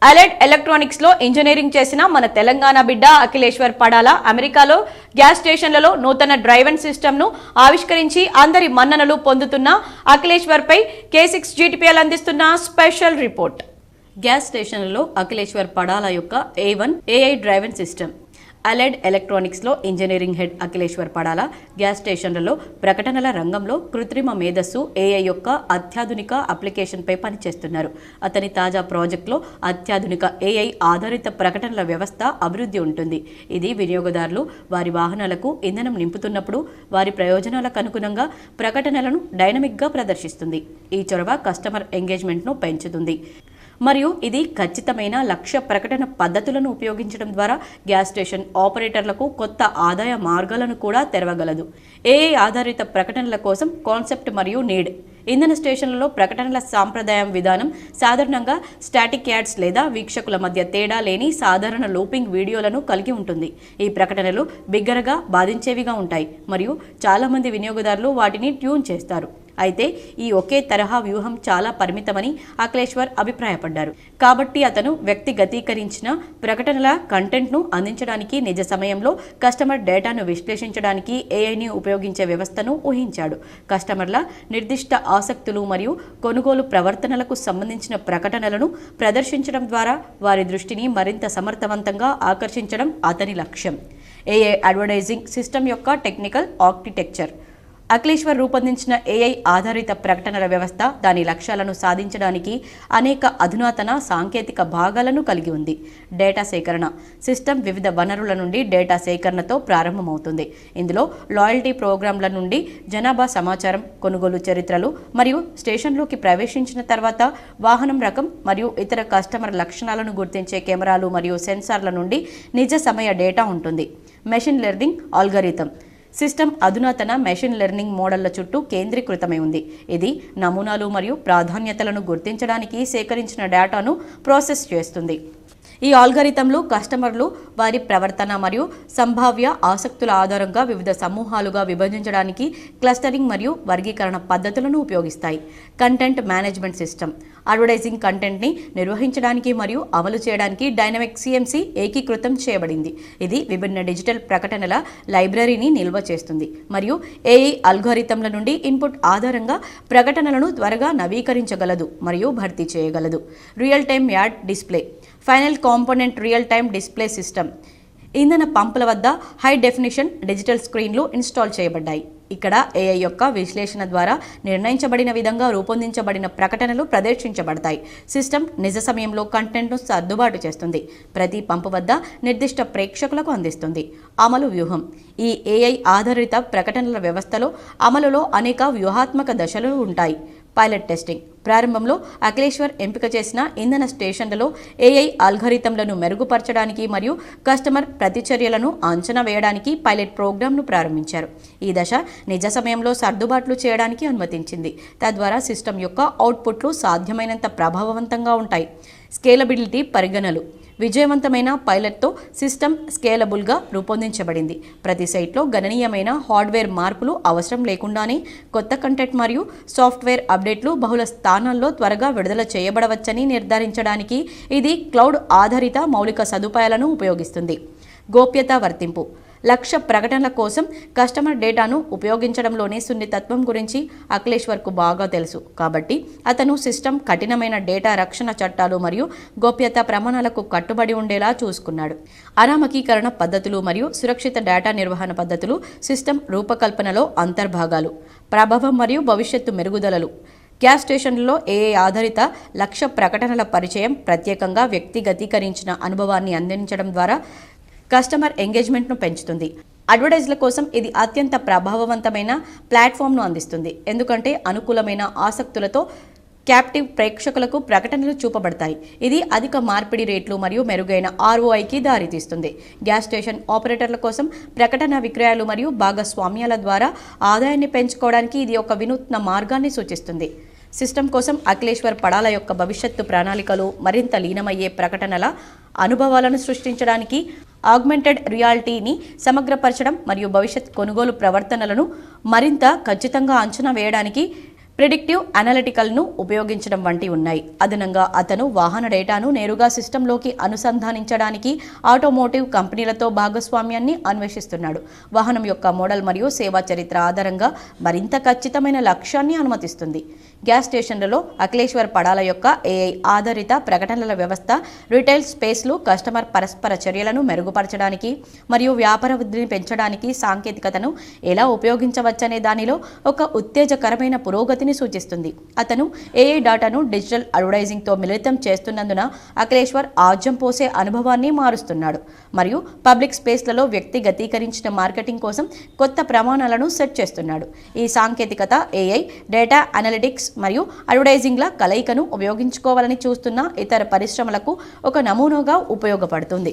Allied electronics లో engineering చేసిన మన తెలంగాణ బిడ్డ అఖిలేశ్వర్ పడాల అమెరికాలో గ్యాస్ స్టేషన్లలో నూతన డ్రైవెన్ సిస్టమ్ ను ఆవిష్కరించి అందరి మన్ననలు పొందుతున్న అఖిలేశ్వర్ పై K6 GTPL అందిస్తున్న స్పెషల్ రిపోర్ట్. గ్యాస్ స్టేషన్లలో అఖిలేశ్వర్ పడాల యొక్క A1 AI driven system. Allied electronics లో engineering head Akhileshwar Padala gas స్టేషన్లలో ప్రకటనల రంగంలో కృత్రిమ మేధస్సు AI యొక్క అత్యాధునిక అప్లికేషన్ పై పనిచేస్తున్నారు. అతని తాజా ప్రాజెక్టులో అత్యాధునిక AI ఆధారిత ప్రకటనల వ్యవస్థ అభివృద్ధి ఉంటుంది. ఇది వినియోగదారులు వారి వాహనాలకు ఇంధనం నింపుతున్నప్పుడు వారి ప్రయోజనాలకు అనుగుణంగా ప్రకటనలను డైనమిక్గా ప్రదర్శిస్తుంది. ఈ చొరవ కస్టమర్ ఎంగేజ్మెంట్ను పెంచుతుంది మరియు ఇది ఖచ్చితమైన లక్ష్య ప్రకటన పద్ధతులను ఉపయోగించడం ద్వారా గ్యాస్ స్టేషన్ ఆపరేటర్లకు కొత్త ఆదాయ మార్గాలను కూడా తెరవగలదు. AI ఆధారిత ప్రకటనల కోసం కాన్సెప్ట్ మరియు నీడ్. ఇంధన స్టేషన్లలో ప్రకటనల సాంప్రదాయం విధానం సాధారణంగా స్టాటిక్ యాడ్స్ లేదా వీక్షకుల మధ్య తేడా లేని సాధారణ లూపింగ్ వీడియోలను కలిగి ఉంటుంది. ఈ ప్రకటనలు బిగ్గరగా బాధించేవిగా ఉంటాయి మరియు చాలామంది వినియోగదారులు వాటిని ట్యూన్ చేస్తారు. అయితే ఈ ఒకే తరహా వ్యూహం చాలా పరిమితమని అఖిలేశ్వర్ అభిప్రాయపడ్డారు. కాబట్టి అతను వ్యక్తిగతీకరించిన ప్రకటనల కంటెంట్ను అందించడానికి నిజ సమయంలో కస్టమర్ డేటాను విశ్లేషించడానికి AIని ఉపయోగించే వ్యవస్థను ఊహించాడు. కస్టమర్ల నిర్దిష్ట ఆసక్తులు మరియు కొనుగోలు ప్రవర్తనలకు సంబంధించిన ప్రకటనలను ప్రదర్శించడం ద్వారా వారి దృష్టిని మరింత సమర్థవంతంగా ఆకర్షించడం అతని లక్ష్యం. AI అడ్వర్టైజింగ్ సిస్టమ్ యొక్క టెక్నికల్ ఆర్కిటెక్చర్. అఖిలేశ్వర్ రూపొందించిన AI ఆధారిత ప్రకటనల వ్యవస్థ దాని లక్ష్యాలను సాధించడానికి అనేక అధునాతన సాంకేతిక భాగాలను కలిగి ఉంది. డేటా సేకరణ. సిస్టమ్ వివిధ వనరుల నుండి డేటా సేకరణతో ప్రారంభమవుతుంది. ఇందులో లాయల్టీ ప్రోగ్రాంల నుండి జనాభా సమాచారం, కొనుగోలు చరిత్రలు మరియు స్టేషన్లోకి ప్రవేశించిన తర్వాత వాహనం రకం మరియు ఇతర కస్టమర్ లక్షణాలను గుర్తించే కెమెరాలు మరియు సెన్సార్ల నుండి నిజ సమయ డేటా ఉంటుంది. Machine learning algorithm. సిస్టమ్ అధునాతన మెషిన్ లెర్నింగ్ మోడళ్ల చుట్టూ కేంద్రీకృతమై ఉంది. ఇది నమూనాలు మరియు ప్రాధాన్యతలను గుర్తించడానికి సేకరించిన డేటాను ప్రాసెస్ చేస్తుంది. ఈ ఆల్గరిథంలు కస్టమర్లు వారి ప్రవర్తన మరియు సంభావ్య ఆసక్తుల ఆధారంగా వివిధ సమూహాలుగా విభజించడానికి క్లస్టరింగ్ మరియు వర్గీకరణ పద్ధతులను ఉపయోగిస్తాయి. Content management system. అడ్వర్టైజింగ్ కంటెంట్ని నిర్వహించడానికి మరియు అమలు చేయడానికి డైనమిక్ CMC ఏకీకృతం చేయబడింది. ఇది విభిన్న డిజిటల్ ప్రకటనల లైబ్రరీని నిల్వ చేస్తుంది మరియు AI అల్గోరిథంల నుండి ఇన్పుట్ ఆధారంగా ప్రకటనలను త్వరగా నవీకరించగలదు మరియు భర్తీ చేయగలదు. Real time add display. Final component real time display system. ఇంధన పంపుల వద్ద హై డెఫినిషన్ డిజిటల్ స్క్రీన్లు ఇన్స్టాల్ చేయబడ్డాయి. ఇక్కడ AI యొక్క విశ్లేషణ ద్వారా నిర్ణయించబడిన విధంగా రూపొందించబడిన ప్రకటనలు ప్రదర్శించబడతాయి. సిస్టమ్ నిజ సమయంలో కంటెంట్ను సర్దుబాటు చేస్తుంది. ప్రతి పంపు వద్ద నిర్దిష్ట ప్రేక్షకులకు అందిస్తుంది. అమలు వ్యూహం. ఈ AI ఆధారిత ప్రకటనల వ్యవస్థలో అమలులో అనేక వ్యూహాత్మక దశలు ఉంటాయి. Pilot testing. ప్రారంభంలో అఖిలేశ్వర్ ఎంపిక చేసిన ఇంధన స్టేషన్లలో AI అల్గోరిథంలను మెరుగుపరచడానికి మరియు కస్టమర్ ప్రతిచర్యలను అంచనా వేయడానికి పైలట్ ప్రోగ్రామ్ను ప్రారంభించారు. ఈ దశ నిజ సమయంలో సర్దుబాట్లు చేయడానికి అనుమతించింది. తద్వారా సిస్టమ్ యొక్క అవుట్పుట్లు సాధ్యమైనంత ప్రభావవంతంగా ఉంటాయి. స్కేలబిలిటీ పరిగణనలు. విజయవంతమైన పైలట్తో సిస్టమ్ స్కేలబుల్గా రూపొందించబడింది. ప్రతి సైట్లో గణనీయమైన హార్డ్వేర్ మార్పులు అవసరం లేకుండానే కొత్త కంటెంట్ మరియు సాఫ్ట్వేర్ అప్డేట్లు బహుళ స్థానాల్లో త్వరగా విడుదల చేయబడవచ్చని నిర్ధారించడానికి ఇది క్లౌడ్ ఆధారిత మౌలిక సదుపాయాలను ఉపయోగిస్తుంది. గోప్యతా వర్తింపు. లక్ష్య ప్రకటనల కోసం కస్టమర్ డేటాను ఉపయోగించడంలోని సున్నితత్వం గురించి అఖిలేశ్వర్కు బాగా తెలుసు. కాబట్టి అతను సిస్టమ్ కఠినమైన డేటా రక్షణ చట్టాలు మరియు గోప్యతా ప్రమాణాలకు కట్టుబడి ఉండేలా చూసుకున్నాడు. అనామకీకరణ పద్ధతులు మరియు సురక్షిత డేటా నిర్వహణ పద్ధతులు సిస్టమ్ రూపకల్పనలో అంతర్భాగాలు. ప్రభావం మరియు భవిష్యత్తు మెరుగుదలలు. గ్యాస్ స్టేషన్లలో AI ఆధారిత లక్ష్య ప్రకటనల పరిచయం ప్రత్యేకంగా వ్యక్తిగతీకరించిన అనుభవాన్ని అందించడం ద్వారా కస్టమర్ ఎంగేజ్మెంట్ను పెంచుతుంది. అడ్వర్టైజ్ల కోసం ఇది అత్యంత ప్రభావవంతమైన ప్లాట్ఫామ్ను అందిస్తుంది, ఎందుకంటే అనుకూలమైన ఆసక్తులతో క్యాప్టివ్ ప్రేక్షకులకు ప్రకటనలు చూపబడతాయి. ఇది అధిక మార్పిడి రేట్లు మరియు మెరుగైన ROIకి దారితీస్తుంది. గ్యాస్ స్టేషన్ ఆపరేటర్ల కోసం ప్రకటన విక్రయాలు మరియు భాగస్వామ్యాల ద్వారా ఆదాయాన్ని పెంచుకోవడానికి ఇది ఒక వినూత్న మార్గాన్ని సూచిస్తుంది. సిస్టమ్ కోసం అఖిలేశ్వర్ పడాల యొక్క భవిష్యత్తు ప్రణాళికలు మరింత లీనమయ్యే ప్రకటనల అనుభవాలను సృష్టించడానికి ఆగ్మెంటెడ్ రియాలిటీని సమగ్రపరచడం మరియు భవిష్యత్ కొనుగోలు ప్రవర్తనలను మరింత ఖచ్చితంగా అంచనా వేయడానికి ప్రిడిక్టివ్ అనలిటికల్ను ఉపయోగించడం వంటి ఉన్నాయి. అదనంగా అతను వాహన డేటాను నేరుగా సిస్టంలోకి అనుసంధానించడానికి ఆటోమోటివ్ కంపెనీలతో భాగస్వామ్యాన్ని అన్వేషిస్తున్నాడు. వాహనం యొక్క మోడల్ మరియు సేవా చరిత్ర ఆధారంగా మరింత ఖచ్చితమైన లక్ష్యాన్ని అనుమతిస్తుంది. గ్యాస్ స్టేషన్లలో అఖిలేశ్వర్ పడాల యొక్క ఏఐ ఆధారిత ప్రకటనల వ్యవస్థ రిటైల్ స్పేస్లు కస్టమర్ పరస్పర చర్యలను మెరుగుపరచడానికి మరియు వ్యాపార వృద్ధిని పెంచడానికి సాంకేతికతను ఎలా ఉపయోగించవచ్చనే దానిలో ఒక ఉత్తేజకరమైన పురోగతిని సూచిస్తుంది. అతను ఏఐ డాటాను డిజిటల్ అడ్వర్టైజింగ్తో మిళితం చేస్తున్నందున అఖిలేశ్వర్ ఆజ్యం పోసే అనుభవాన్ని మారుస్తున్నాడు మరియు పబ్లిక్ స్పేస్లలో వ్యక్తిగతీకరించిన మార్కెటింగ్ కోసం కొత్త ప్రమాణాలను సెట్ చేస్తున్నాడు. ఈ సాంకేతికత ఏఐ, డేటా అనలిటిక్స్ మరియు అడ్వర్టైజింగ్ల కలయికను ఉపయోగించుకోవాలని చూస్తున్న ఇతర పరిశ్రమలకు ఒక నమూనాగా ఉపయోగపడుతుంది.